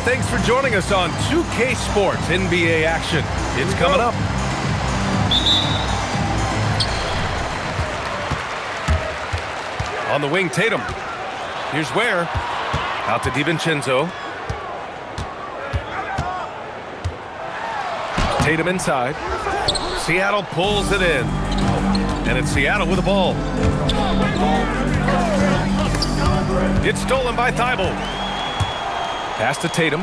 thanks for joining us on 2K Sports NBA action. It's coming up. On the wing, Tatum. Here's Ware. Out to DiVincenzo. Tatum inside. Seattle pulls it in. And it's Seattle with the ball. It's stolen by Thibault. Pass to Tatum.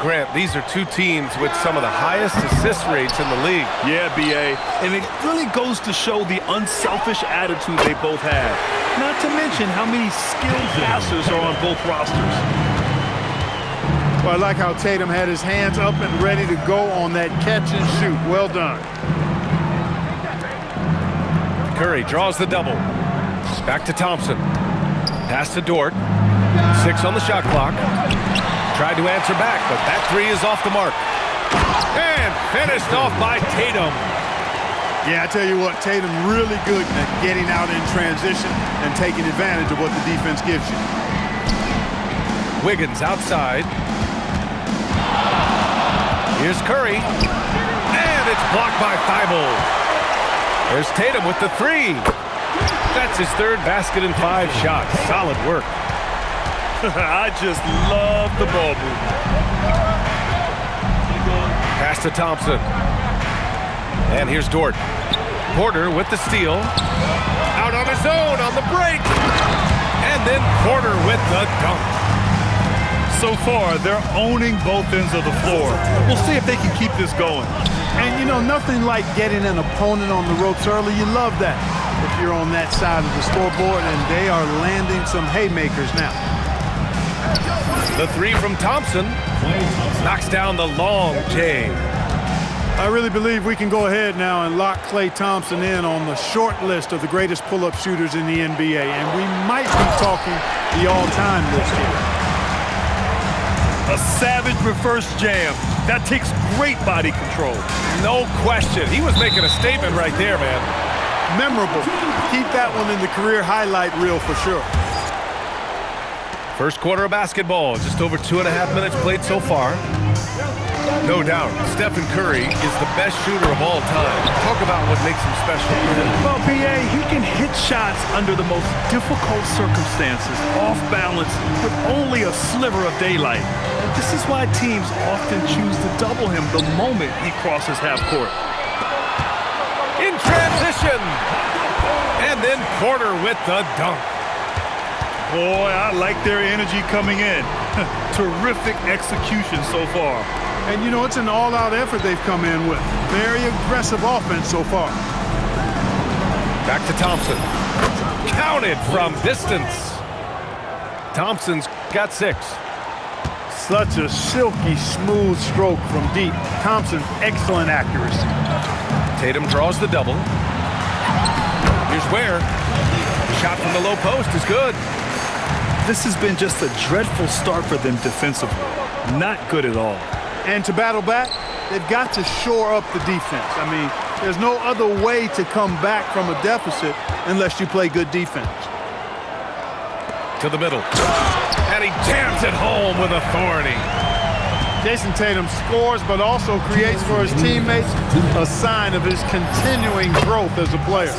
Grant, these are two teams with some of the highest assist rates in the league. Yeah, B.A. And it really goes to show the unselfish attitude they both have. Not to mention how many skilled passers are on both rosters. Well, I like how Tatum had his hands up and ready to go on that catch and shoot. Well done. Curry draws the double. Back to Thompson. Pass to Dort. 6 on the shot clock. Tried to answer back, but that three is off the mark. And finished off by Tatum. Yeah, I tell you what, Tatum really good at getting out in transition and taking advantage of what the defense gives you. Wiggins outside. Here's Curry. And it's blocked by Thibault. There's Tatum with the three. That's his third basket in 5 shots. Solid work. I just love the ball movement. Pass to Thompson. And here's Dort. Porter with the steal. Out on his own on the break. And then Porter with the dunk. So far, they're owning both ends of the floor. We'll see if they can keep this going. And, you know, nothing like getting an opponent on the ropes early. You love that if you're on that side of the scoreboard, and they are landing some haymakers now. The three from Thompson knocks down the long J. I really believe we can go ahead now and lock Klay Thompson in on the short list of the greatest pull-up shooters in the NBA, and we might be talking the all-time list here. A savage reverse jam. That takes great body control. No question. He was making a statement right there, man. Memorable. Keep that one in the career highlight reel for sure. First quarter of basketball. Just over 2.5 minutes played so far. No doubt, Stephen Curry is the best shooter of all time. Talk about what makes him special. Well, B.A., he can hit shots under the most difficult circumstances, off balance, with only a sliver of daylight. This is why teams often choose to double him the moment he crosses half court. In transition. And then Porter with the dunk. Boy, I like their energy coming in. Terrific execution so far. And, you know, it's an all-out effort they've come in with. Very aggressive offense so far. Back to Thompson. Counted from distance. Thompson's got 6. Such a silky, smooth stroke from deep. Thompson, excellent accuracy. Tatum draws the double. Here's Ware. The shot from the low post is good. This has been just a dreadful start for them defensively. Not good at all. And to battle back, they've got to shore up the defense. I mean, there's no other way to come back from a deficit unless you play good defense. To the middle. And he jams it home with authority. Jason Tatum scores, but also creates for his teammates a sign of his continuing growth as a player.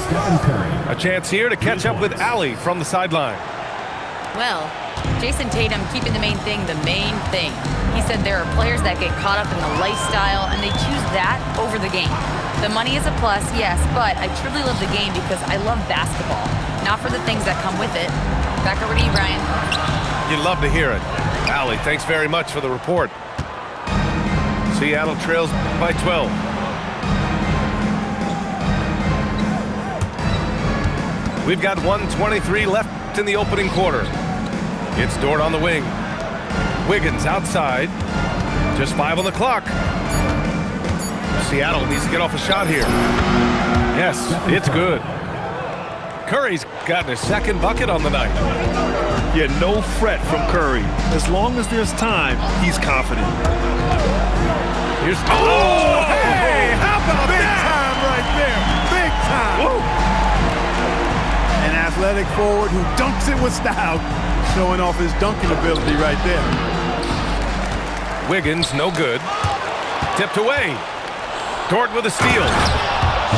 A chance here to catch up with Allie from the sideline. Well, Jason Tatum keeping the main thing the main thing. He said there are players that get caught up in the lifestyle and they choose that over the game. The money is a plus, yes, but I truly love the game because I love basketball, not for the things that come with it. Back over to you, Brian. You'd love to hear it. Allie, thanks very much for the report. Seattle trails by 12. We've got 1:23 left in the opening quarter. It's Dort on the wing. Wiggins outside. Just 5 on the clock. Seattle needs to get off a shot here. Yes, it's good. Curry's gotten his second bucket on the night. Yeah, no fret from Curry. As long as there's time, he's confident. Here's hey! How about Big time right there. Big time. Woo. And athletic forward who dunks it with style, showing off his dunking ability right there. Wiggins, no good. Tipped away. Dort with a steal.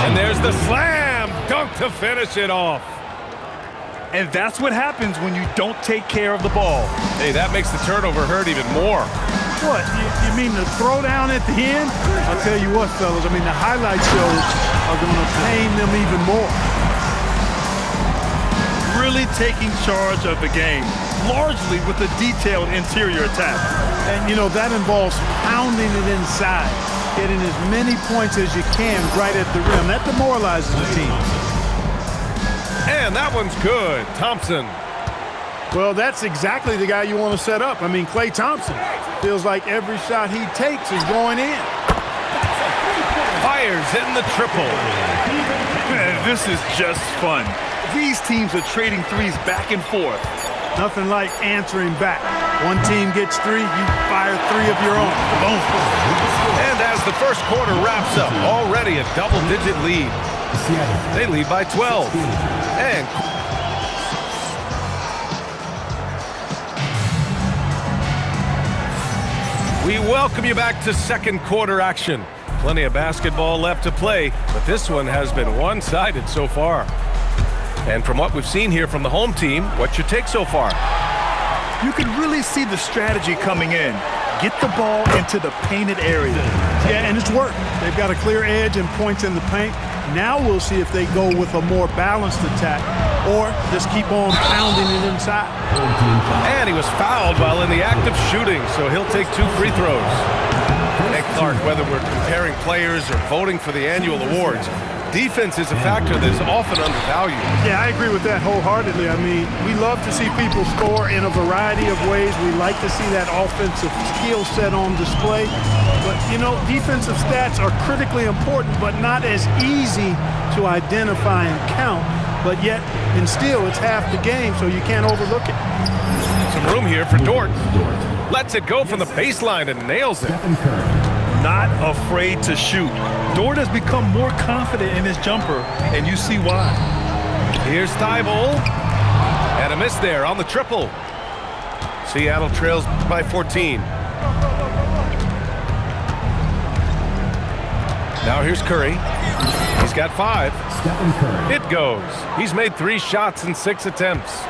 And there's the slam dunk to finish it off. And that's what happens when you don't take care of the ball. Hey, that makes the turnover hurt even more. What, you mean the throwdown at the end? I'll tell you what, fellas, I mean, the highlight shows are going to pain them even more. Really taking charge of the game, largely with a detailed interior attack. And, you know, that involves pounding it inside, getting as many points as you can right at the rim. That demoralizes the team. And that one's good. Thompson. Well, that's exactly the guy you want to set up. I mean, Klay Thompson feels like every shot he takes is going in. Fires in the triple. This is just fun. These teams are trading threes back and forth. Nothing like answering back. One team gets three, you fire three of your own. Boom. And as the first quarter wraps up, already a double-digit lead. They lead by 12. And we welcome you back to second quarter action. Plenty of basketball left to play, but this one has been one-sided so far. And from what we've seen here from the home team, what's your take so far? You can really see the strategy coming in. Get the ball into the painted area. Yeah, and it's worked. They've got a clear edge and points in the paint. Now we'll see if they go with a more balanced attack or just keep on pounding it inside. And he was fouled while in the act of shooting, so he'll take 2 free throws. Hey, Clark, whether we're comparing players or voting for the annual awards, defense is a factor that's often undervalued. Yeah, I agree with that wholeheartedly. I mean, we love to see people score in a variety of ways. We like to see that offensive skill set on display. But, you know, defensive stats are critically important, but not as easy to identify and count. But yet, and still, it's half the game, so you can't overlook it. Some room here for Dort. Lets it go from the baseline and nails it. Not afraid to shoot. Dort has become more confident in his jumper, and you see why. Here's Thibault. And a miss there on the triple. Seattle trails by 14. Now here's Curry. He's got 5. It goes. He's made 3 shots in 6 attempts.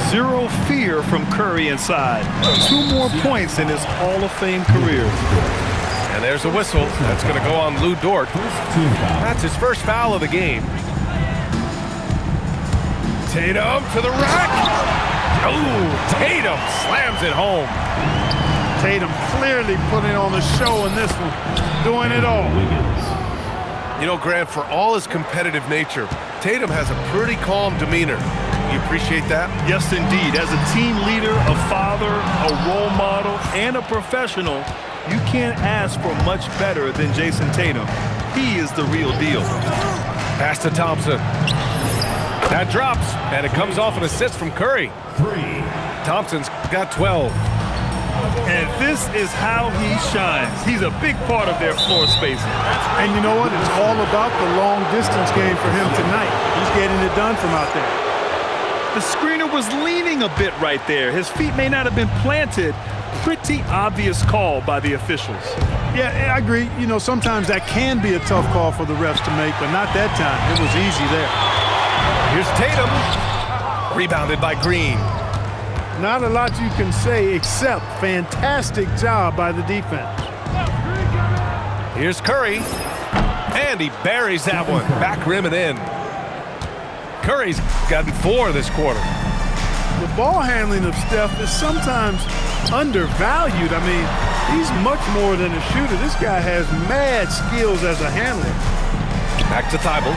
Zero fear from Curry inside. 2 more points in his Hall of Fame career. And there's a whistle. That's going to go on Lou Dort. That's his first foul of the game. Tatum to the rack. Oh, Tatum slams it home. Tatum clearly putting on the show in this one, doing it all. You know, Grant, for all his competitive nature, Tatum has a pretty calm demeanor. You appreciate that? Yes, indeed. As a team leader, a father, a role model, and a professional, you can't ask for much better than Jason Tatum. He is the real deal. Pass to Thompson. That drops, and it comes off an assist from Curry. Thompson's got 12. And this is how he shines. He's a big part of their floor spacing. And you know what? It's all about the long distance game for him tonight. He's getting it done from out there. The screener was leaning a bit right there. His feet may not have been planted. Pretty obvious call by the officials. Yeah, I agree. You know, sometimes that can be a tough call for the refs to make, but not that time. It was easy there. Here's Tatum. Rebounded by Green. Not a lot you can say except fantastic job by the defense. Here's Curry. And he buries that one. Back rim and in. Curry's gotten 4 this quarter. The ball handling of Steph is sometimes undervalued. I mean, he's much more than a shooter. This guy has mad skills as a handler. Back to Thibault.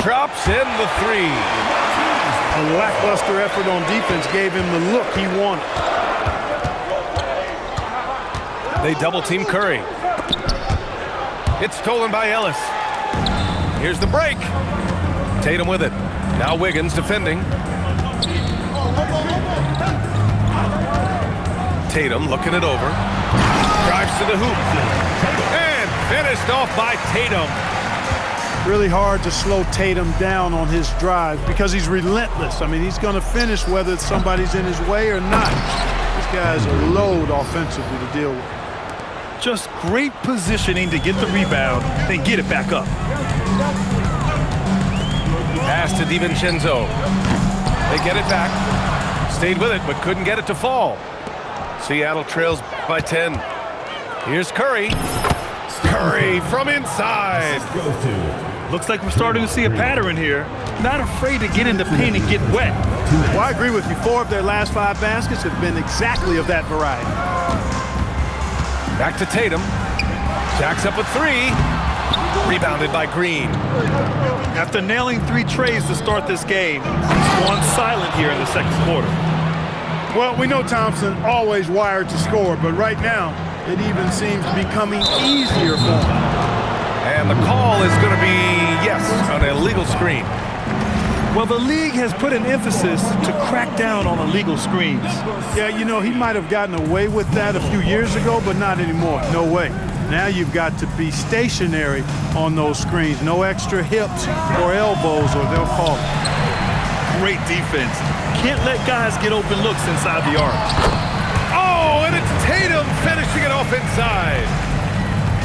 Drops in the 3. A lackluster effort on defense gave him the look he wanted. They double-team Curry. It's stolen by Ellis. Here's the break. Tatum with it. Now Wiggins defending. Tatum looking it over. Drives to the hoop. And finished off by Tatum. Really hard to slow Tatum down on his drive because he's relentless. I mean, he's going to finish whether somebody's in his way or not. This guy's a load offensively to deal with. Just great positioning to get the rebound, then get it back up. Pass to DiVincenzo. They get it back. Stayed with it, but couldn't get it to fall. Seattle trails by 10. Here's Curry. Curry from inside. Looks like we're starting to see a pattern here. Not afraid to get in the paint and get wet. Well, I agree with you. 4 of their last 5 baskets have been exactly of that variety. Back to Tatum. Jacks up a 3. Rebounded by Green. After nailing 3 trays to start this game, he's gone silent here in the second quarter. Well, we know Thompson always wired to score, but right now it even seems to be coming easier for him. And the call is going to be, yes, an illegal screen. Well, the league has put an emphasis to crack down on illegal screens. Yeah, you know, he might have gotten away with that a few years ago, but not anymore. No way. Now you've got to be stationary on those screens. No extra hips or elbows, or they'll call it. Great defense. Can't let guys get open looks inside the arc. Oh, and it's Tatum finishing it off inside.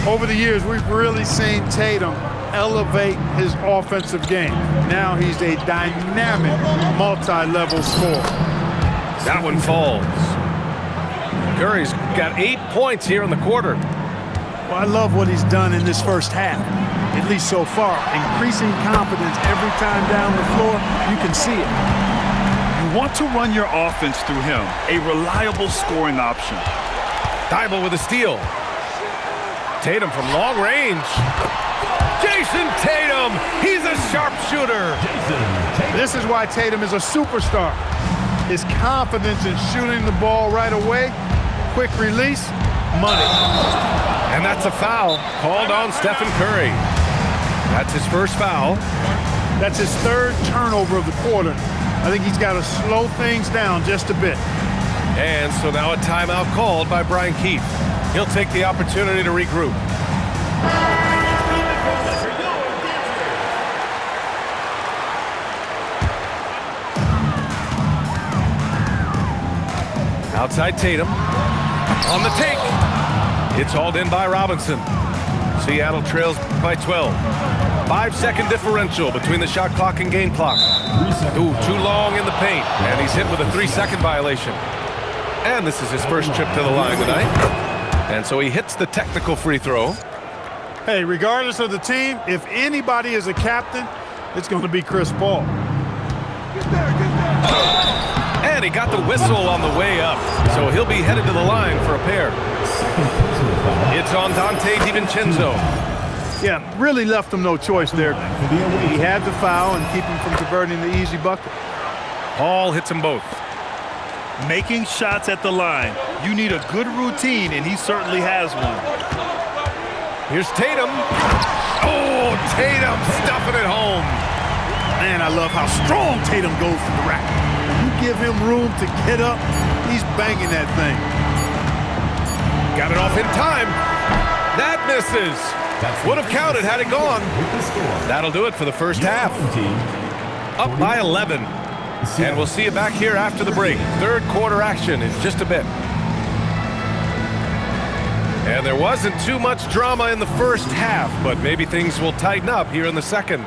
Over the years, we've really seen Tatum elevate his offensive game. Now he's a dynamic, multi-level scorer. That one falls. Curry's got 8 points here in the quarter. Well, I love what he's done in this first half, at least so far. Increasing confidence every time down the floor. You can see it. You want to run your offense through him, a reliable scoring option. Thibault with a steal. Tatum from long range. Jason Tatum, he's a sharpshooter. This is why Tatum is a superstar. His confidence in shooting the ball right away, quick release, money. And that's a foul called on Stephen Curry. That's his first foul. That's his 3rd turnover of the quarter. I think he's got to slow things down just a bit. And so now a timeout called by Brian Keefe. He'll take the opportunity to regroup. Outside Tatum. On the take. It's hauled in by Robinson. Seattle trails by 12. 5-second differential between the shot clock and game clock. Ooh, too long in the paint. And he's hit with a 3-second violation. And this is his first trip to the line tonight. And so he hits the technical free throw. Hey, regardless of the team, if anybody is a captain, it's going to be Chris Paul. And he got the whistle on the way up. So he'll be headed to the line for a pair. It's on Dante DiVincenzo. Yeah, really left him no choice there. He had the foul and keep him from converting the easy bucket. Paul hits them both. Making shots at the line. You need a good routine, and he certainly has one. Here's Tatum. Oh, Tatum stuffing it home. Man, I love how strong Tatum goes to the rack. When you give him room to get up, he's banging that thing. Got it off in time. That misses. Would have counted had it gone. That'll do it for the first half. Up by 11. And we'll see you back here after the break. 3rd quarter action in just a bit. And there wasn't too much drama in the first half, but maybe things will tighten up here in the second.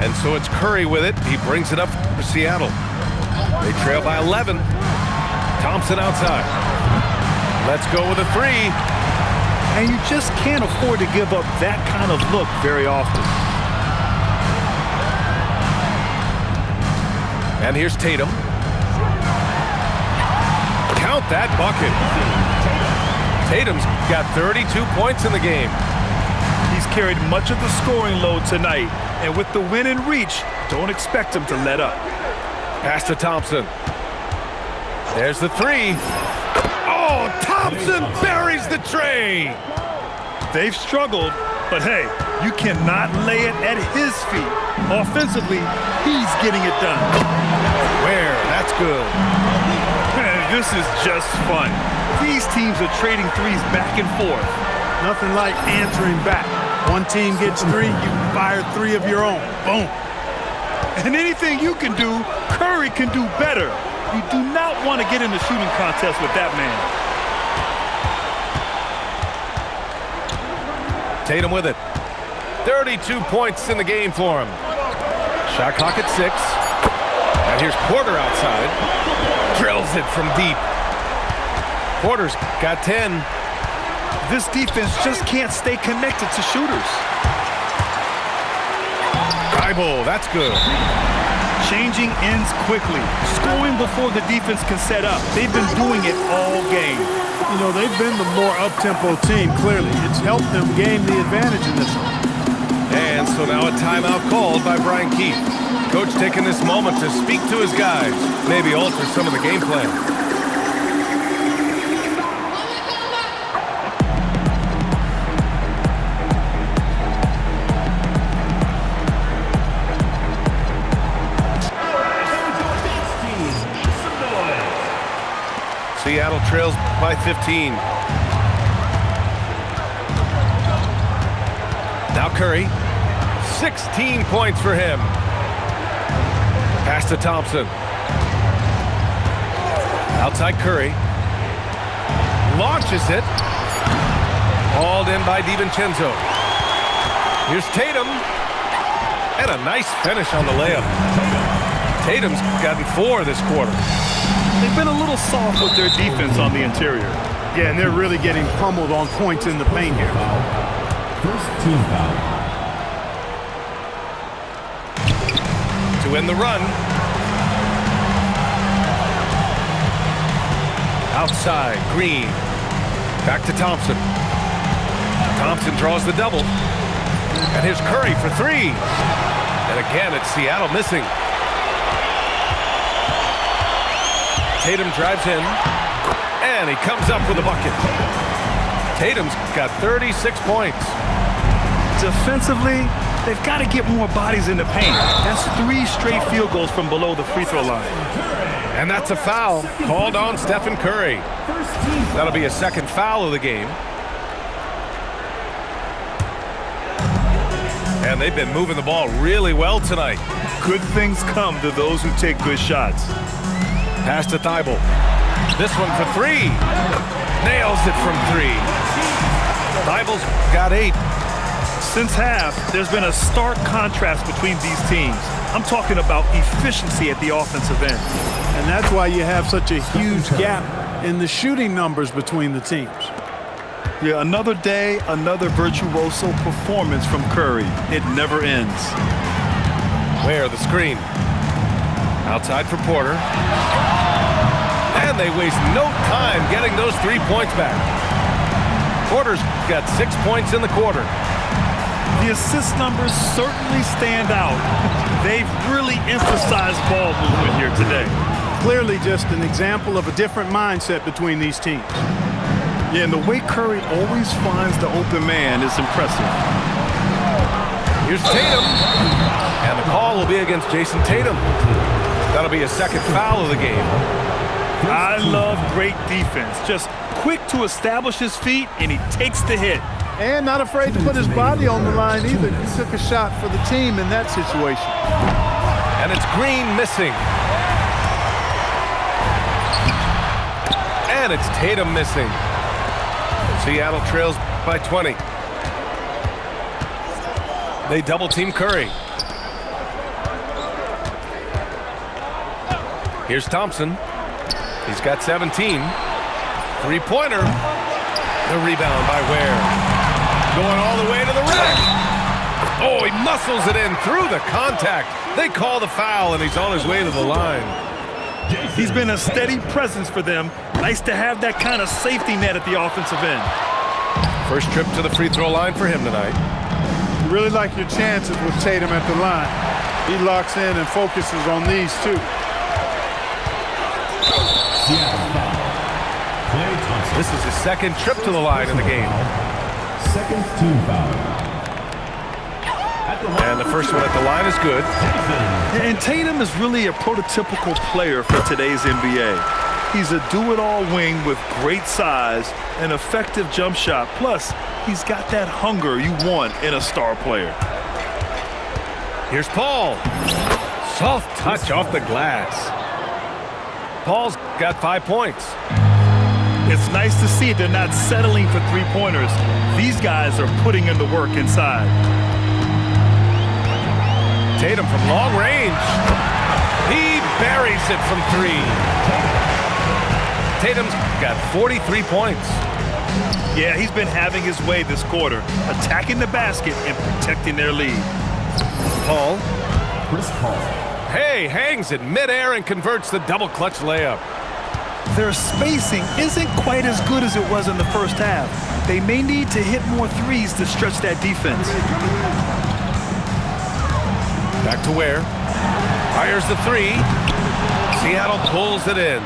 And so it's Curry with it. He brings it up for Seattle. They trail by 11. Thompson outside. Let's go with a 3. And you just can't afford to give up that kind of look very often. And here's Tatum. Count that bucket. Tatum's got 32 points in the game. He's carried much of the scoring load tonight. And with the win in reach, don't expect him to let up. Pass to Thompson. There's the 3. Oh, Thompson buries the tray. They've struggled, but hey, you cannot lay it at his feet. Offensively, he's getting it done. Where? That's good. This is just fun. These teams are trading threes back and forth. Nothing like answering back. One team gets 3, you fire 3 of your own. Boom. And anything you can do, Curry can do better. You do not want to get in the shooting contest with that man. Tatum with it. 32 points in the game for him. Shot clock at 6. And here's Porter outside. Drills it from deep. Porter's got 10. This defense just can't stay connected to shooters. Thibault, that's good. Changing ends quickly, scoring before the defense can set up. They've been doing it all game. You know, they've been the more up-tempo team, clearly. It's helped them gain the advantage in this one. And so now a timeout called by Brian Keefe. Coach taking this moment to speak to his guys, maybe alter some of the game plan. Seattle trails by 15. Now Curry, 16 points for him. Pass to Thompson. Outside Curry. Launches it. Hauled in by DiVincenzo. Here's Tatum. And a nice finish on the layup. Tatum's gotten 4 this quarter. They've been a little soft with their defense on the interior. Yeah, and they're really getting pummeled on points in the paint here. First team foul. To win the run. Outside, Green. Back to Thompson. Thompson draws the double. And here's Curry for 3. And again, it's Seattle missing. Tatum drives in. And he comes up with a bucket. Tatum's got 36 points. Defensively, they've got to get more bodies in the paint. That's 3 straight field goals from below the free throw line. And that's a foul called on Stephen Curry. That'll be a second foul of the game. And they've been moving the ball really well tonight. Good things come to those who take good shots. Pass to Thibault. This one for 3. Nails it from 3. Thibault's got 8. Since half, there's been a stark contrast between these teams. I'm talking about efficiency at the offensive end. And that's why you have such a huge gap in the shooting numbers between the teams. Yeah, another day, another virtuoso performance from Curry. It never ends. Where the screen. Outside for Porter. And they waste no time getting those 3 points back. Porter's got 6 points in the quarter. The assist numbers certainly stand out. They've really emphasized ball movement here today. Clearly just an example of a different mindset between these teams. Yeah, and the way Curry always finds the open man is impressive. Here's Tatum. And the call will be against Jason Tatum. That'll be a second foul of the game. I love great defense. Just quick to establish his feet, and he takes the hit. And not afraid to put his body on the line either. He took a shot for the team in that situation. And it's Green missing. And it's Tatum missing. Seattle trails by 20. They double team Curry. Here's Thompson. He's got 17. Three-pointer. The rebound by Ware. Going all the way to the rack. Oh, he muscles it in through the contact. They call the foul, and he's on his way to the line. He's been a steady presence for them. Nice to have that kind of safety net at the offensive end. First trip to the free throw line for him tonight. You really like your chances with Tatum at the line. He locks in and focuses on these two. This is his second trip to the line in the game. Second team foul. And the first one at the line is good. And Tatum is really a prototypical player for today's NBA. He's a do-it-all wing with great size, an effective jump shot. Plus, he's got that hunger you want in a star player. Here's Paul. Soft touch off the glass. Paul's got 5 points. It's nice to see they're not settling for three-pointers. These guys are putting in the work inside. Tatum from long range. He buries it from 3. Tatum's got 43 points. Yeah, he's been having his way this quarter, attacking the basket and protecting their lead. Paul. Chris Paul. Hey, hangs it midair and converts the double clutch layup. Their spacing isn't quite as good as it was in the first half. They may need to hit more threes to stretch that defense. Back to Ware. Fires the 3. Seattle pulls it in.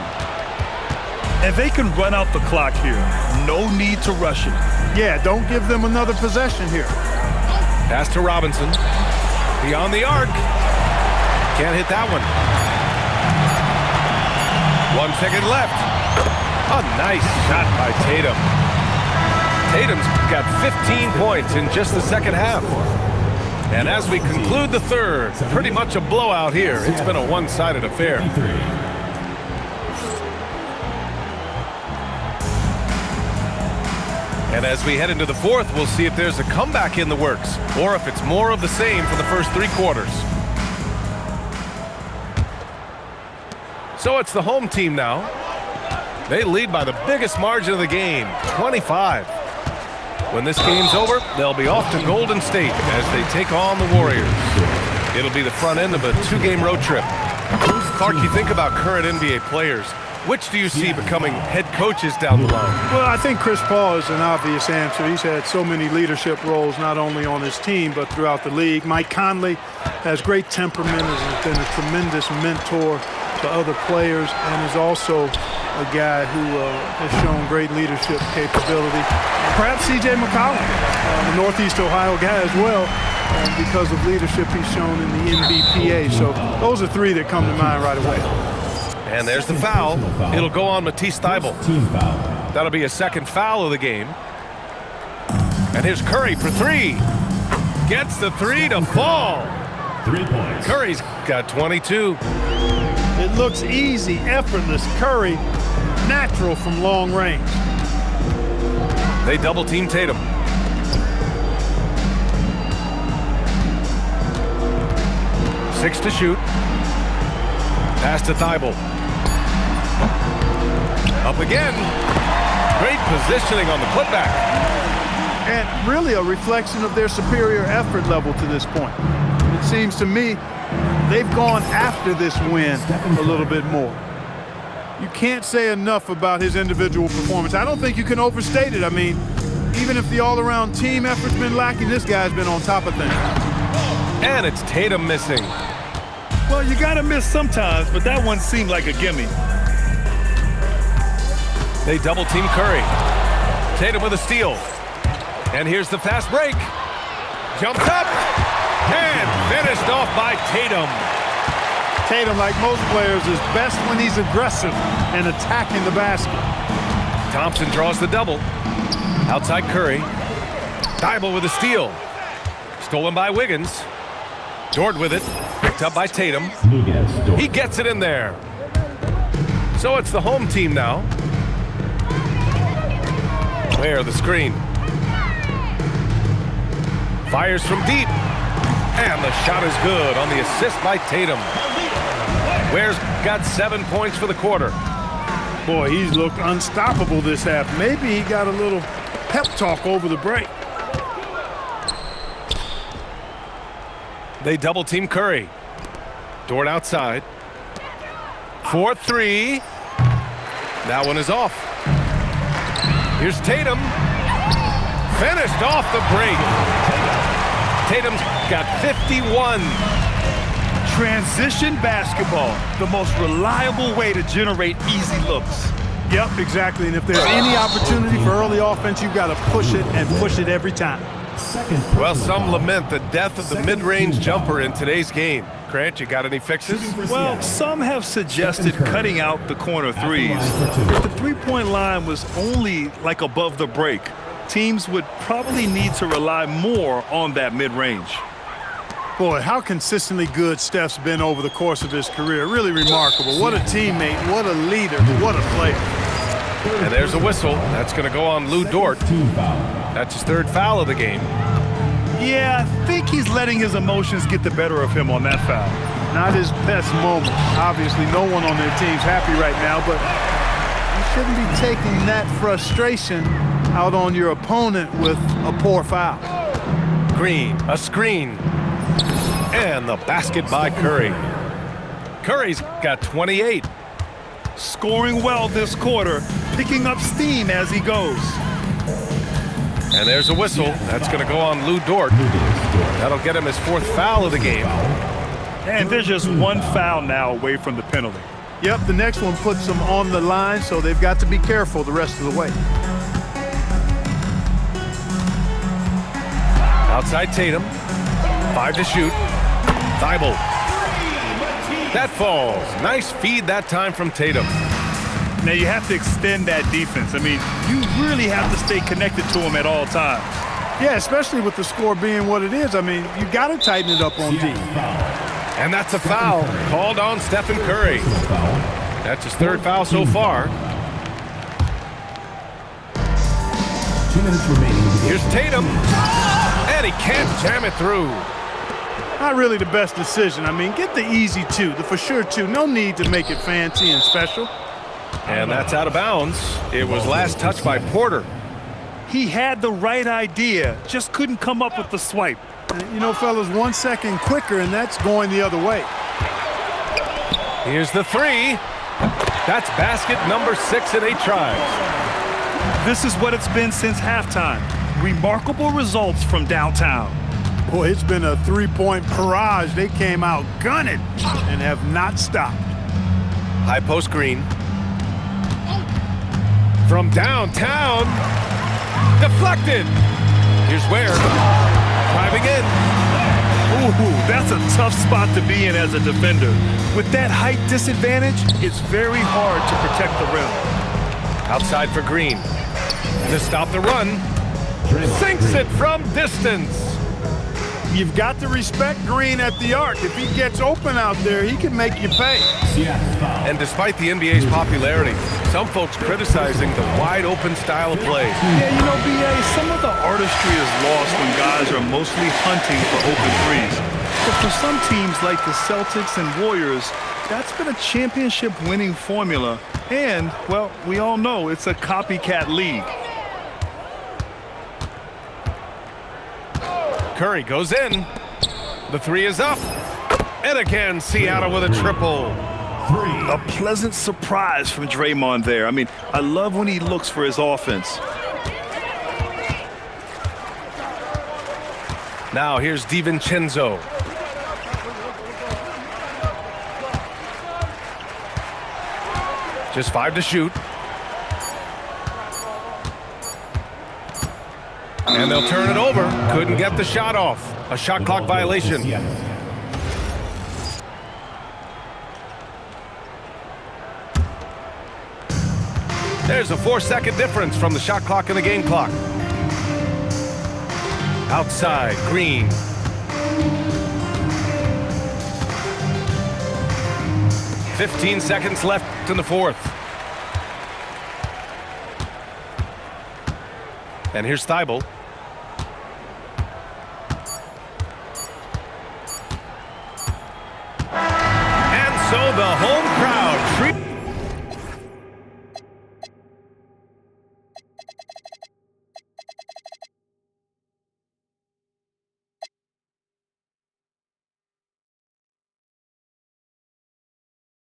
And they can run out the clock here. No need to rush it. Yeah, don't give them another possession here. Pass to Robinson. Beyond the arc. Can't hit that one. 1 second left. A nice shot by Tatum. Tatum's got 15 points in just the second half. And as we conclude the third, pretty much a blowout here. It's been a one-sided affair. And as we head into the fourth, we'll see if there's a comeback in the works or if it's more of the same for the first 3 quarters. So it's the home team now. They lead by the biggest margin of the game, 25. When this game's over, they'll be off to Golden State as they take on the Warriors. It'll be the front end of a 2-game road trip. Clark, you think about current NBA players. Which do you see becoming head coaches down the line? Well, I think Chris Paul is an obvious answer. He's had so many leadership roles, not only on his team, but throughout the league. Mike Conley has great temperament, has been a tremendous mentor to other players, and is also a guy who has shown great leadership capability. Perhaps C.J. McCollum, a Northeast Ohio guy as well, because of leadership he's shown in the NBPA. So those are 3 that come to mind right away. And there's the foul. It'll go on Matisse Thybulle. Team foul. That'll be a second foul of the game. And here's Curry for 3. Gets the 3 to fall. 3 points. Curry's got 22. It looks easy, effortless. Curry, natural from long range. They double team Tatum. Six to shoot. Pass to Thybulle. Up again. Great positioning on the putback. And really a reflection of their superior effort level to this point. It seems to me they've gone after this win a little bit more. You can't say enough about his individual performance. I don't think you can overstate it. I mean, even if the all-around team effort's been lacking, this guy's been on top of things. And it's Tatum missing. Well, you gotta miss sometimes, but that one seemed like a gimme. They double team Curry. Tatum with a steal. And here's the fast break. Jumped up and finished off by Tatum. Tatum, like most players, is best when he's aggressive and attacking the basket. Thompson draws the double. Outside Curry. Thybulle with a steal. Stolen by Wiggins. Dort with it. Picked up by Tatum. He gets it in there. So it's the home team now. Ware the screen. Fires from deep. And the shot is good on the assist by Tatum. Ware's got 7 points for the quarter. Boy, he's looked unstoppable this half. Maybe he got a little pep talk over the break. They double team Curry. Dort outside. 4-3. That one is off. Here's Tatum. Finished off the break. Tatum's got 51. Transition basketball, the most reliable way to generate easy looks. Yep, exactly. And if there's any opportunity for early offense, you've got to push it and push it every time. Well, some lament the death of the mid-range jumper in today's game. Grant, you got any fixes? Well, some have suggested cutting out the corner threes. If the three-point line was only like above the break, teams would probably need to rely more on that mid-range. Boy, how consistently good Steph's been over the course of his career. Really remarkable. What a teammate, what a leader, what a player. And there's a whistle. That's going to go on Lou Dort. That's his third foul of the game. Yeah, I think he's letting his emotions get the better of him on that foul. Not his best moment. Obviously, no one on their team's happy right now, but you shouldn't be taking that frustration out on your opponent with a poor foul. Green, a screen. And the basket by Curry. Curry's got 28. Scoring well this quarter, picking up steam as he goes. And there's a whistle. That's going to go on Lou Dort. That'll get him his fourth foul of the game. And there's just one foul now away from the penalty. Yep, the next one puts them on the line, so they've got to be careful the rest of the way. Outside Tatum. 5 to shoot. Thibault. That falls. Nice feed that time from Tatum. Now you have to extend that defense. I mean, you really have to stay connected to him at all times. Yeah, especially with the score being what it is. I mean, you got to tighten it up on D. And that's a foul called on Stephen Curry. That's his third foul so far. 2 minutes remaining. Here's Tatum. And he can't jam it through. Not really the best decision. I mean, get the easy two, the for sure two. No need to make it fancy and special. And that's out of bounds. It was last touched by Porter. He had the right idea, just couldn't come up with the swipe. You know, fellas, 1 second quicker, and that's going the other way. Here's the three. That's basket number 6 in 8 tries. This is what it's been since halftime. Remarkable results from downtown. Boy, it's been a three-point barrage. They came out gunning and have not stopped. High post Green. From downtown. Deflected. Here's Ware. Driving in. Ooh, that's a tough spot to be in as a defender. With that height disadvantage, it's very hard to protect the rim. Outside for Green. To stop the run. Sinks it from distance. You've got to respect Green at the arc. If he gets open out there, he can make you pay. And despite the NBA's popularity, some folks criticizing the wide-open style of play. Yeah, you know, B.A., some of the artistry is lost when guys are mostly hunting for open threes. But for some teams like the Celtics and Warriors, that's been a championship-winning formula. And, well, we all know it's a copycat league. Curry goes in. The three is up. And again, Seattle with a triple. A pleasant surprise from Draymond there. I mean, I love when he looks for his offense. Now here's DiVincenzo. Just 5 to shoot. And they'll turn it over. Couldn't get the shot off. A shot clock violation. There's a 4-second difference from the shot clock and the game clock. Outside, Green. "15 seconds left in the fourth. And here's Thibault.